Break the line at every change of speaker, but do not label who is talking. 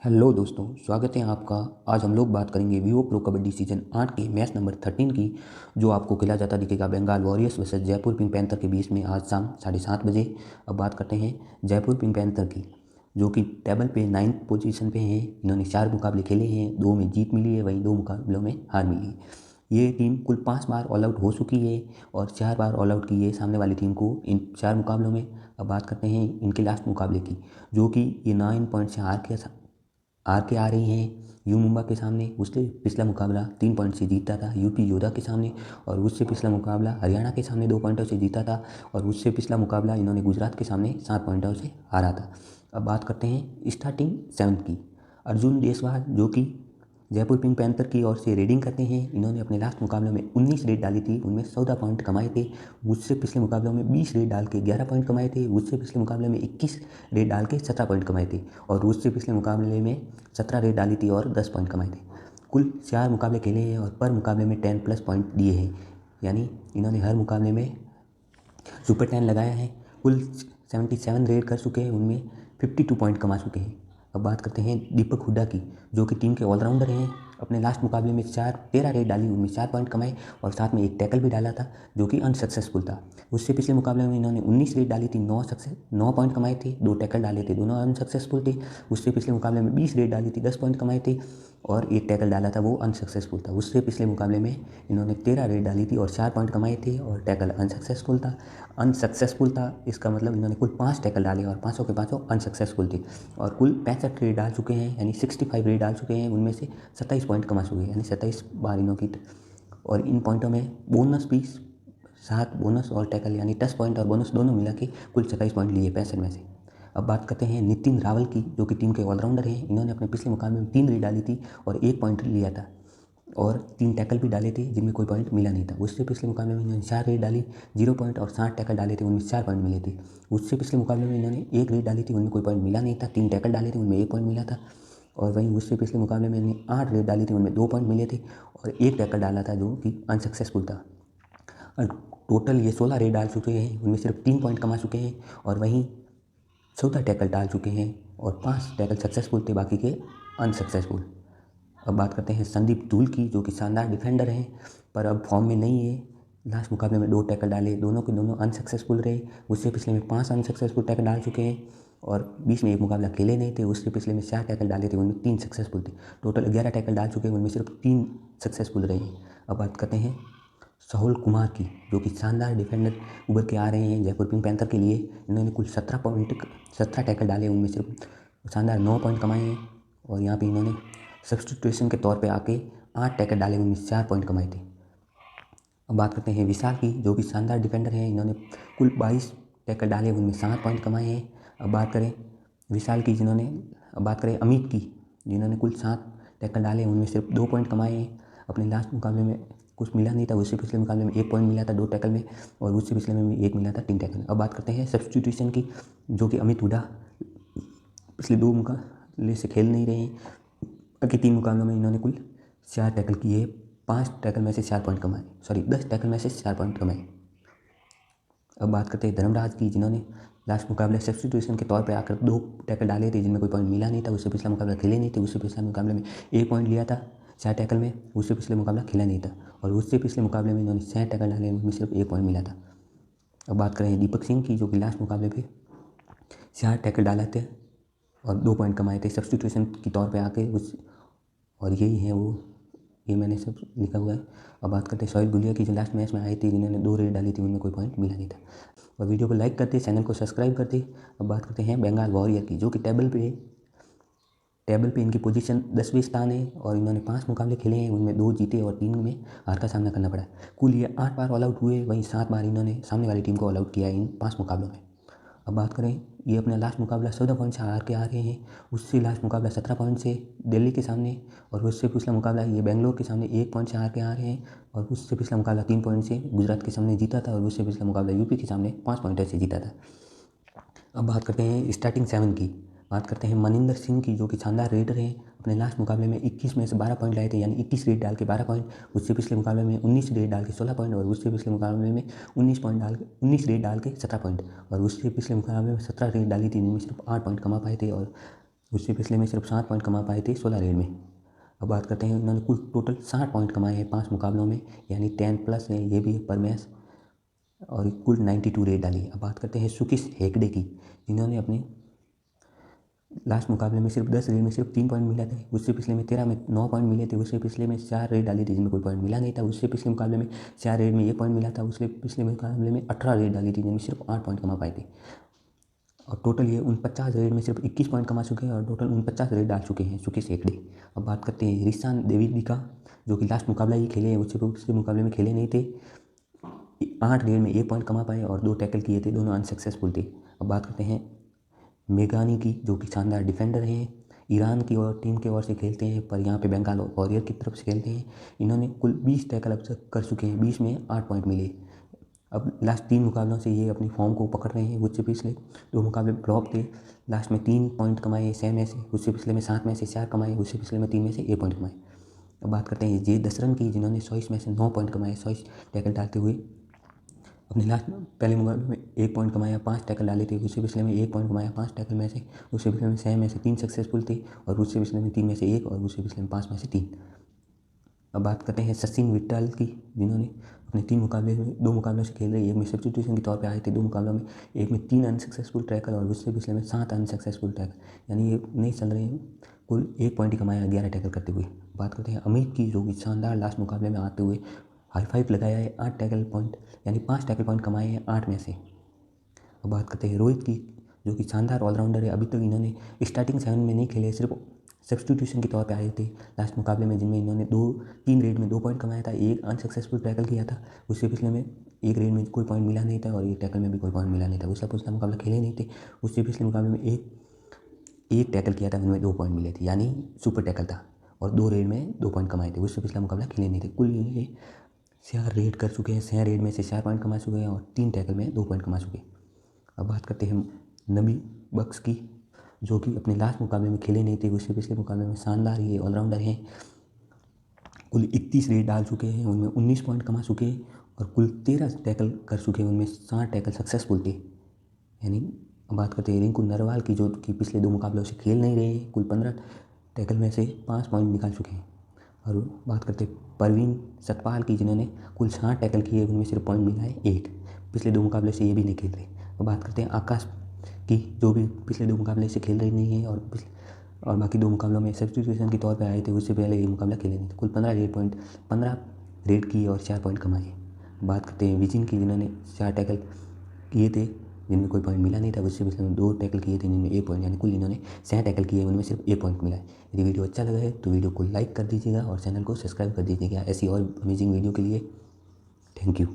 Hello दोस्तों, स्वागत है आपका। आज हम लोग बात करेंगे वीवो प्रो कबड्डी सीजन 8 के मैच नंबर 13 की, जो आपको खेला जाता दिखेगा Bengal warriors versus Jaipur pink panther के बीच में आज शाम 7:30 बजे। अब बात करते हैं जयपुर पिंक पैंथर की, जो कि टेबल पे 9th पोजीशन पे है। इन्होंने 4 मुकाबले खेले हैं, 2 में जीत मिली है, वहीं 2 मुकाबलों में हार मिली है। ये टीम कुल 5 बार ऑल आउट हो चुकी है और 4 बार ऑल आउट की है सामने वाली टीम को इन 4 मुकाबलों में। अब बात करते हैं इनके लास्ट मुकाबले की, जो कि ये 9 पॉइंट से हार के आ रही हैं यू मुंबा के सामने। उससे पिछला मुकाबला 3 पॉइंट से जीता था यूपी योद्धा के सामने, और उससे पिछला मुकाबला हरियाणा के सामने 2 पॉइंटों से जीता था, और उससे पिछला मुकाबला इन्होंने गुजरात के सामने 7 पॉइंटों से हारा था। अब बात करते हैं स्टार्टिंग 7 की। अर्जुन देसवाल, जो कि जयपुर पिंक पैंथर की ओर से रेडिंग करते हैं, इन्होंने अपने लास्ट मुकाबले में 19 रेड डाली थी, उनमें 14 पॉइंट कमाए थे। उससे पिछले मुकाबलों में 20 रेड डाल के 11 पॉइंट कमाए थे। उससे पिछले मुकाबले में 21 रेड डाल के 17 पॉइंट कमाए थे, और उससे पिछले मुकाबले में 17 रेड डाली थी और 10 पॉइंट कमाए थे। कुल 4 मुकाबले खेले हैं और पर मुकाबले में 10+ पॉइंट दिए हैं, यानी इन्होंने हर मुकाबले में सुपर 10 लगाया है। कुल 77 रेड कर चुके हैं, उनमें 52 पॉइंट कमा चुके हैं। अब बात करते हैं दीपक हुड्डा की, जो कि टीम के ऑलराउंडर हैं। अपने लास्ट मुकाबले में 13 रेड डाली, उनमें 4 पॉइंट कमाए, और साथ में एक टैकल भी डाला था, जो कि अनसक्सेसफुल था। उससे पिछले मुकाबले में इन्होंने 19 रेड डाली थी, 9 पॉइंट कमाए थे, 2 टैकल डाले थे, दोनों अनसक्सेसफुल थे। उससे पिछले मुकाबले में 20 रेड डाली थी, 10 पॉइंट कमाए थे, और एक टैकल डाला था, वो अनसक्सेसफुल था। उससे पिछले मुकाबले में इन्होंने 13 रेड डाली थी और 4 पॉइंट कमाए थे, और टैकल अनसक्सेसफुल था। इसका मतलब इन्होंने कुल 5 टैकल डाले और पाँचों के पाँचों अनसक्सेसफुल थे, और कुल 65 रेड डाल चुके हैं, यानी 65 रेड डाल चुके हैं। उनमें से 27 पॉइंट कमा चुके हैं, यानी 27 बार इनों की। और इन पॉइंटों में बोनस भी 7 बोनस और टैकल, यानी 10 पॉइंट और बोनस दोनों मिला के कुल 27 पॉइंट लिए 65 में से। अब बात करते हैं नितिन रावल की, जो कि टीम के ऑलराउंडर हैं। इन्होंने अपने पिछले मुकाबले में 3 रेड डाली थी और 1 पॉइंट लिया था, और 3 टैकल भी डाले थे, जिनमें कोई पॉइंट मिला नहीं था। उससे पिछले मुकाबले में इन्होंने 4 रेड डाली, 0 पॉइंट, और 7 टैकल डाले थे, उनमें 4 पॉइंट मिले थे। उससे पिछले मुकाबले में इन्होंने 1 रेड डाली थी, उनमें कोई पॉइंट मिला नहीं था। 3 टैकल डाले थे, उनमें 1 पॉइंट मिला था। और वहीं उससे पिछले मुकाबले में इन्होंने 8 रेड डाली थी, उनमें 2 पॉइंट मिले थे, और 1 टैकल डाला था, जो कि अनसक्सेसफुल था। और टोटल ये 16 रेड डाल चुके हैं, उनमें सिर्फ 3 पॉइंट कमा चुके हैं, और वहीं 14 टैकल डाल चुके हैं, और 5 टैकल सक्सेसफुल थे, बाकी के अनसक्सेसफुल। अब बात करते हैं संदीप धूल की, जो कि शानदार डिफेंडर हैं, पर अब फॉर्म में नहीं है। लास्ट मुकाबले में 2 टैकल डाले, दोनों के दोनों अनसक्सेसफुल रहे। उससे पिछले में 5 अनसक्सेसफुल टैकल डाल चुके हैं, और बीच में एक मुकाबला खेले नहीं थे। उससे पिछले में 4 टैकल डाले थे, उनमें 3 सक्सेसफुल थे। टोटल 11 टैकल डाल चुके हैं, उनमें सिर्फ 3 सक्सेसफुल रहे हैं। अब बात करते हैं साहुल कुमार की, जो कि शानदार डिफेंडर उभर के आ रहे हैं जयपुर पिंक पैंथर के लिए। इन्होंने कुल 17 टैकल डाले, उनमें सिर्फ शानदार 9 पॉइंट कमाए हैं, और यहाँ पे इन्होंने सब्स्टिट्यूशन के तौर पे आके 8 टैकल डाले, उनमें 4 पॉइंट कमाए थे। अब बात करते हैं विशाल की, जो कि शानदार डिफेंडर हैं। इन्होंने कुल 22 टैकल डाले, उनमें 7 पॉइंट कमाए हैं। अब बात करें विशाल की, अब बात करें अमित की, जिन्होंने कुल 7 टैकल डाले, उनमें सिर्फ 2 पॉइंट कमाए हैं। अपने लास्ट मुकाबले में कुछ मिला नहीं था, उससे पिछले मुकाबले में 1 पॉइंट मिला था 2 टैकल में, और उससे पिछले में भी 1 मिला था 3 टैकल में। अब बात करते हैं सब्स्टिट्यूशन की, जो कि अमित हुड्डा पिछले 2 मुकाबले से खेल नहीं रहे हैं। बाकी 3 मुकाबलों में इन्होंने कुल 4 टैकल किए, 5 टैकल में से 4 पॉइंट कमाए, 10 टैकल में से 4 पॉइंट कमाए। अब बात करते हैं धर्मराज की, जिन्होंने लास्ट मुकाबले सब्स्टिट्यूशन के तौर पे आकर 2 टैकल डाले थे, जिनमें कोई पॉइंट मिला नहीं था। उससे पिछला मुकाबला खेले नहीं थे, उससे पिछले मुकाबले में 1 पॉइंट लिया था 4 टैकल में। उससे पिछले मुकाबला खेला नहीं था, और उससे पिछले मुकाबले में इन्होंने 6 टैकल डाले, उनमें सिर्फ 1 पॉइंट मिला था। अब बात करें दीपक सिंह की, जो कि लास्ट मुकाबले पे 4 टैकल डाले थे और 2 पॉइंट कमाए थे सब्स्टिट्यूशन के तौर पे आके और यही है वो, ये मैंने सब लिखा हुआ है। अब बात करते हैं सोहेल गुलिया की, जो लास्ट मैच में आई थी, जिन्होंने 2 रेड डाली थी, उनमें कोई पॉइंट मिला नहीं था। और वीडियो को लाइक करते, चैनल को सब्सक्राइब करते। अब बात करते हैं बंगाल वॉरियर की, जो कि टेबल पे इनकी पोजीशन 10वें स्थान है, और इन्होंने 5 मुकाबले खेले हैं, उनमें 2 जीते और 3 में हार का सामना करना पड़ा। कुल ये 8 बार ऑल आउट हुए, वहीं 7 बार इन्होंने सामने वाली टीम को ऑल आउट किया है इन 5 मुकाबलों में। अब बात करें, ये अपना लास्ट मुकाबला 14 पॉइंट से हार के आ रहे हैं। उससे लास्ट मुकाबला 17 पॉइंट से दिल्ली के सामने, और उससे पिछला मुकाबला ये बेंगलोर के सामने 1 पॉइंट से हार के आ रहे हैं, और उससे पिछला मुकाबला 3 पॉइंट से गुजरात के सामने जीता था, और उससे पिछला मुकाबला यूपी के सामने 5 पॉइंट से जीता था। अब बात करते हैं स्टार्टिंग 7 की। बात करते हैं मनिंदर सिंह की, जो कि शानदार रेडर हैं। अपने लास्ट मुकाबले में 21 में से 12 पॉइंट लाए थे, यानी 21 रेड डाल के 12 पॉइंट। उससे पिछले मुकाबले में 19 रेड डाल के 16 पॉइंट, और उससे पिछले मुकाबले में 19 रेड डाल के 17 पॉइंट, और उससे पिछले मुकाबले में 17 रेड डाली थी, जिनमें सिर्फ 8 पॉइंट कमा पाए थे, और उससे पिछले में सिर्फ 7 पॉइंट कमा पाए थे 16 रेड में। अब बात करते हैं, इन्होंने कुल टोटल 60 पॉइंट कमाए हैं 5 मुकाबलों में, यानी 10+ है, ये भी है पर मैच, और कुल 92 रेड डाली। अब बात करते हैं सुकिस हेगड़े की, जिन्होंने अपने लास्ट मुकाबले में सिर्फ 10 रेड में सिर्फ 3 पॉइंट मिला थे। उससे पिछले में 13 में 9 पॉइंट मिले थे। उससे पिछले में 4 रेड डाली थी जिनमें कोई पॉइंट मिला नहीं था। उससे पिछले मुकाबले में 4 रेड में 1 पॉइंट मिला था। उससे पिछले मुकाबले में 18 रेड डाली थी जिनमें सिर्फ 8 पॉइंट कमा पाए थे। और टोटल ये 49 रेड में सिर्फ 21 पॉइंट कमा चुके हैं और टोटल 49 रेड डाल चुके हैं सुकिस हेगड़े। अब बात करते हैं रिशान देवी का, जो कि लास्ट मुकाबला ही खेले हैं, उससे मुकाबले में खेले नहीं थे। 8 रेड में 1 पॉइंट कमा पाए और 2 टैकल किए थे, दोनों अनसक्सेसफुल थे। अब बात करते हैं मेघानी की, जो कि शानदार डिफेंडर हैं, ईरान की और टीम की ओर से खेलते हैं, पर यहाँ पे बंगाल वॉरियर की तरफ से खेलते हैं। इन्होंने कुल 20 टैकल अब तक कर चुके हैं, 20 में 8 पॉइंट मिले। अब लास्ट 3 मुकाबलों से ये अपनी फॉर्म को पकड़ रहे हैं। उससे पिछले 2 मुकाबले फ्लॉप थे, लास्ट में 3 पॉइंट कमाए 6 में से, उससे पिछले में 7 में से 4 कमाए, उससे पिछले में 3 में से 1 पॉइंट कमाए। अब बात करते हैं जे दसरन की, जिन्होंने 100 में से 9 पॉइंट कमाए 100 टैकल डालते हुए। अपने लास्ट पहले मुकाबले में 1 पॉइंट कमाया, 5 टैकल डाले थे। उससे पिछले में 1 पॉइंट कमाया 5 टैकल में से। उससे पिछले में 6 में से 3 सक्सेसफुल थे और उससे पिछले में 3 में से 1 और उससे पिछले में 5 में से 3। अब बात करते हैं सचिन विट्टल की, जिन्होंने अपने 3 मुकाबले में 2 मुकाबलों से खेल रहे हैं। एक में सब्स्टिट्यूशन के तौर पे आए थे 2 मुकाबलों में, एक में 3 अनसक्सेसफुल टैकल और उससे पिछले में 7 अनसक्सेसफुल टैकल, यानी ये नहीं चल रहे हैं। कुल 1 पॉइंट ही कमाया 11 टैकल करते हुए। बात करते हैं अमित की, जो कि शानदार लास्ट मुकाबले में आते हुए हाई 5 लगाया है, 8 टैकल पॉइंट, यानी 5 टैकल पॉइंट कमाए हैं 8 में से। अब बात करते हैं रोहित की, जो कि शानदार ऑलराउंडर है। अभी तक इन्होंने स्टार्टिंग 7 में नहीं खेले, सिर्फ सब्स्टिट्यूशन के तौर पे आए थे लास्ट मुकाबले में, जिनमें इन्होंने 3 रेड में 2 पॉइंट कमाया था, 1 अनसक्सेसफुल टैकल किया था। उससे पिछले में 1 रेड में कोई पॉइंट मिला नहीं था और 1 टैकल में भी कोई पॉइंट मिला नहीं था। उससे पिछला मुकाबला खेले नहीं थे। उससे पिछले मुकाबले में एक टैकल किया था, उनमें 2 पॉइंट मिले थे, यानी सुपर टैकल था, और 2 रेड में 2 पॉइंट कमाए थे। उससे पिछला मुकाबला खेले नहीं थे। कुल ये 4 रेड कर चुके हैं, 6 रेड में से 4 पॉइंट कमा चुके हैं और 3 टैकल में 2 पॉइंट कमा चुके हैं। अब बात करते हैं नबी बक्स की, जो कि अपने लास्ट मुकाबले में खेले नहीं थे। उससे पिछले मुकाबले में शानदार ये ऑलराउंडर हैं। कुल 31 रेड डाल चुके हैं, उनमें 19 पॉइंट कमा चुके हैं और कुल 13 टैकल कर चुके हैं, उनमें 60 टैकल सक्सेसफुल थे। यानी बात करते हैं रिंकू नरवाल की, जो कि पिछले 2 मुकाबलों से खेल नहीं रहे हैं। कुल 15 टैकल में से 5 पॉइंट निकाल चुके हैं। और बात करते हैं परवीन सतपाल की, जिन्होंने कुल 60 टैकल किए, उनमें सिर्फ पॉइंट मिला है 1। पिछले 2 मुकाबले से ये भी नहीं खेल रहे। और बात करते हैं आकाश की, जो भी पिछले 2 मुकाबले से खेल रही नहीं है और बाकी 2 मुकाबलों में सब्स्टिट्यूशन के तौर पे आए थे। उससे पहले ये मुकाबला खेले नहीं थे। कुल 15 रेड किए और 4 पॉइंट कमाए। बात करते हैं विजिन की, जिन्होंने 4 टैकल किए थे जिनमें कोई पॉइंट मिला नहीं था। उससे पिछले में 2 टैकल किए थे जिनमें 1 पॉइंट, यानी कुल इन्होंने 6 टैकल किए, उनमें सिर्फ 1 पॉइंट मिला है। यदि वीडियो अच्छा लगा है तो वीडियो को लाइक कर दीजिएगा और चैनल को सब्सक्राइब कर दीजिएगा ऐसी और अमेजिंग वीडियो के लिए। Thank you.